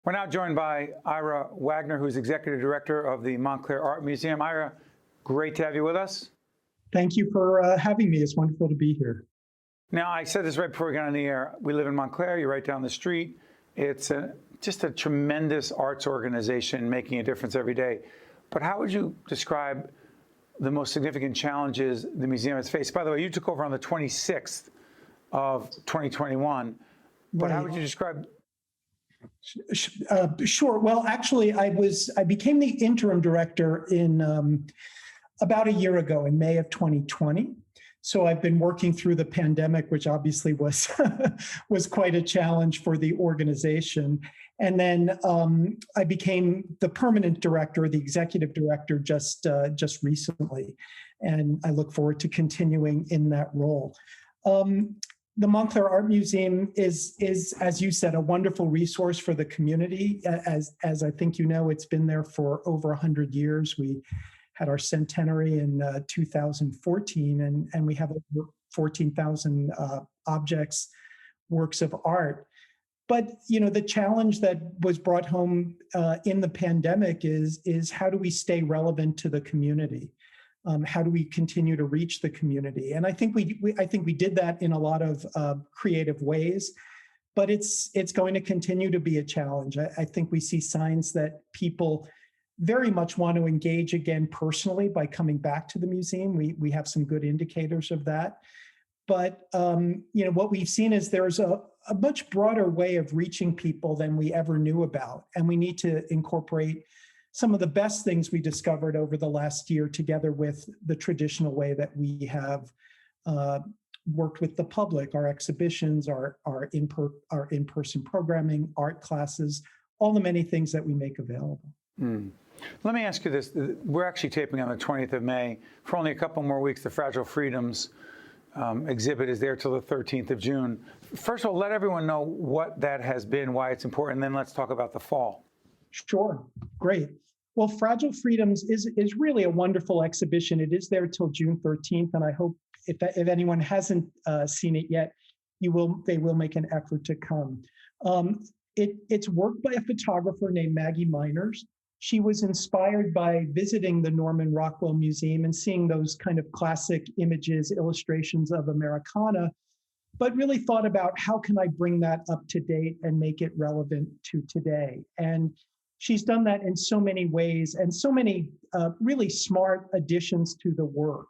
We're now joined by Ira Wagner, who's Executive Director of the Montclair Art Museum. Ira, great to have you with us. Thank you for having me. It's wonderful to be here. Now, I said this right before we got on the air. We live in Montclair. You're right down the street. It's just a tremendous arts organization making a difference every day. But how would you describe the most significant challenges the museum has faced? By the way, you took over on the 26th of 2021. But Right. How would you describe? Sure. Well, actually, I became the interim director in about a year ago, in May of 2020. So I've been working through the pandemic, which obviously was was quite a challenge for the organization. And then I became the permanent director, the executive director, just recently, and I look forward to continuing in that role. The Montclair Art Museum is, as you said, a wonderful resource for the community. As I think you know, it's been there for over 100 years. We had our centenary in 2014, and we have over 14,000 objects, works of art. But the challenge that was brought home in the pandemic is how do we stay relevant to the community? How do we continue to reach the community? And I think we did that in a lot of creative ways, but it's going to continue to be a challenge. I think we see signs that people very much want to engage again personally by coming back to the museum. We have some good indicators of that. But what we've seen is there's a much broader way of reaching people than we ever knew about, and we need to incorporate some of the best things we discovered over the last year together with the traditional way that we have worked with the public, our exhibitions, our in-person programming, art classes, all the many things that we make available. Let me ask you this. We're actually taping on the 20th of May. For only a couple more weeks, the Fragile Freedoms exhibit is there till the 13th of June. First of all, let everyone know what that has been, why it's important, and then let's talk about the fall. Sure. Great. Well, Fragile Freedoms is really a wonderful exhibition. It is there till June 13th, and I hope if anyone hasn't seen it yet, they will make an effort to come. It's work by a photographer named Maggie Meiners. She was inspired by visiting the Norman Rockwell Museum and seeing those kind of classic images, illustrations of Americana, but really thought about how can I bring that up to date and make it relevant to today. And she's done that in so many ways and so many really smart additions to the work.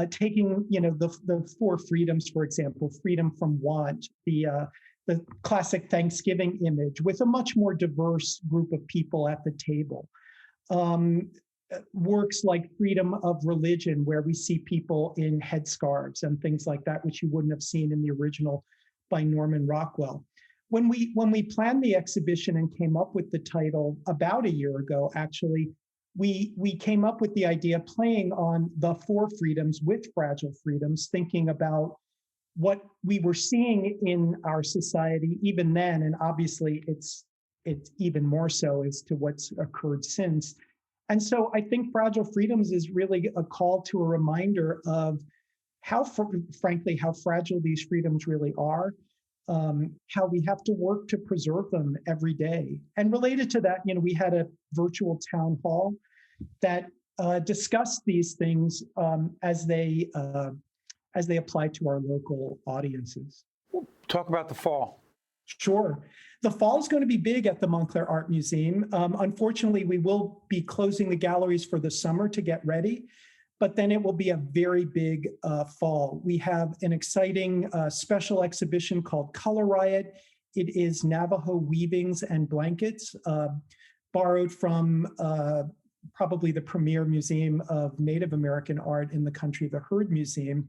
Taking the four freedoms, for example, freedom from want, the classic Thanksgiving image with a much more diverse group of people at the table. Works like freedom of religion, where we see people in headscarves and things like that, which you wouldn't have seen in the original by Norman Rockwell. When we planned the exhibition and came up with the title about a year ago, actually, we came up with the idea playing on the four freedoms with Fragile Freedoms, thinking about what we were seeing in our society even then, and obviously it's even more so as to what's occurred since. And so I think Fragile Freedoms is really a call to a reminder of how fragile these freedoms really are, how we have to work to preserve them every day. And related to that, we had a virtual town hall that discussed these things as they apply to our local audiences. Talk about the fall. Sure. The fall is going to be big at the Montclair Art Museum. Unfortunately, we will be closing the galleries for the summer to get ready, but then it will be a very big fall. We have an exciting special exhibition called Color Riot. It is Navajo weavings and blankets, borrowed from probably the premier museum of Native American art in the country, the Heard Museum.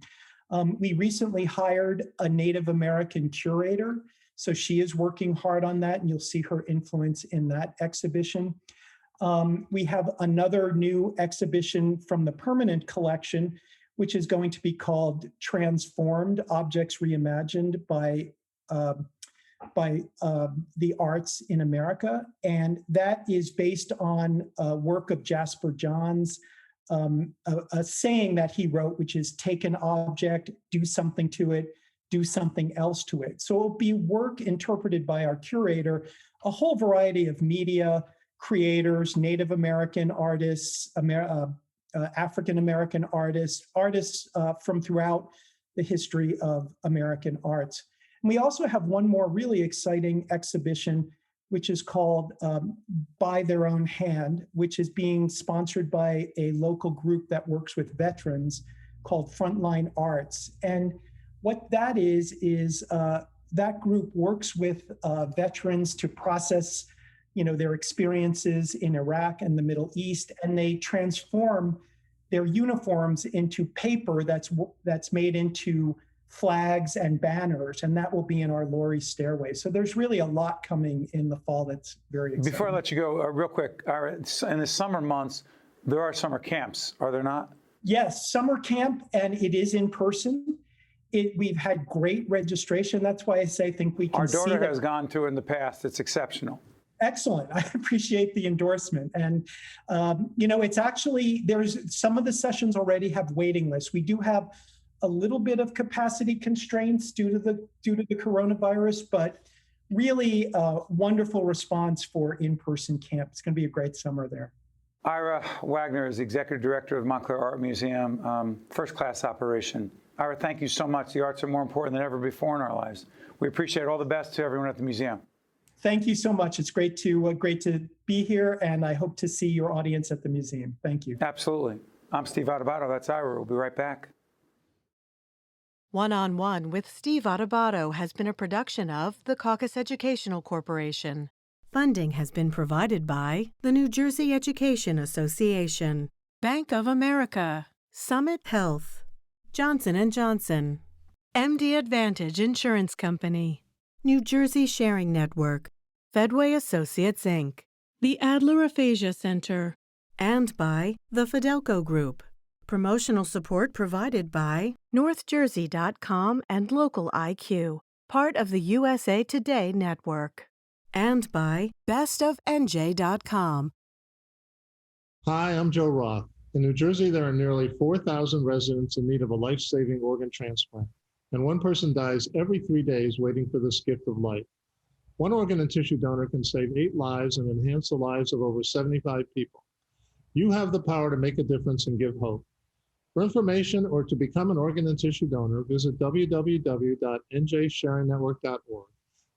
We recently hired a Native American curator, so she is working hard on that, and you'll see her influence in that exhibition. We have another new exhibition from the permanent collection, which is going to be called Transformed: Objects Reimagined by the Arts in America. And that is based on a work of Jasper Johns, a saying that he wrote, which is take an object, do something to it, do something else to it. So it'll be work interpreted by our curator, a whole variety of media creators, Native American artists, African American artists, artists from throughout the history of American arts. And we also have one more really exciting exhibition, which is called By Their Own Hand, which is being sponsored by a local group that works with veterans called Frontline Arts. And what that is that group works with veterans to process, their experiences in Iraq and the Middle East, and they transform their uniforms into paper that's made into flags and banners, and that will be in our Laurie Stairway. So there's really a lot coming in the fall that's very exciting. Before I let you go, real quick, Ira, in the summer months, there are summer camps, are there not? Yes, summer camp, and it is in person. We've had great registration. That's why I think we can see Our daughter has gone to in the past. It's exceptional. Excellent. I appreciate the endorsement. And, it's actually, there's some of the sessions already have waiting lists. We do have a little bit of capacity constraints due to the coronavirus, but really wonderful response for in-person camp. It's going to be a great summer there. Ira Wagner is Executive Director of Montclair Art Museum, first-class operation. Ira, thank you so much. The arts are more important than ever before in our lives. We appreciate all the best to everyone at the museum. Thank you so much. It's great to be here, and I hope to see your audience at the museum. Thank you. Absolutely. I'm Steve Adubato. That's Ira. We'll be right back. One-on-One with Steve Adubato has been a production of the Caucus Educational Corporation. Funding has been provided by the New Jersey Education Association, Bank of America, Summit Health, Johnson & Johnson, MD Advantage Insurance Company, New Jersey Sharing Network, Fedway Associates, Inc., the Adler Aphasia Center, and by the Fidelco Group. Promotional support provided by NorthJersey.com and Local IQ, part of the USA Today Network, and by BestOfNJ.com. Hi, I'm Joe Roth. In New Jersey, there are nearly 4,000 residents in need of a life-saving organ transplant, and one person dies every 3 days waiting for this gift of life. One organ and tissue donor can save 8 lives and enhance the lives of over 75 people. You have the power to make a difference and give hope. For information or to become an organ and tissue donor, visit www.njsharingnetwork.org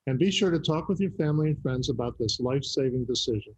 and be sure to talk with your family and friends about this life-saving decision.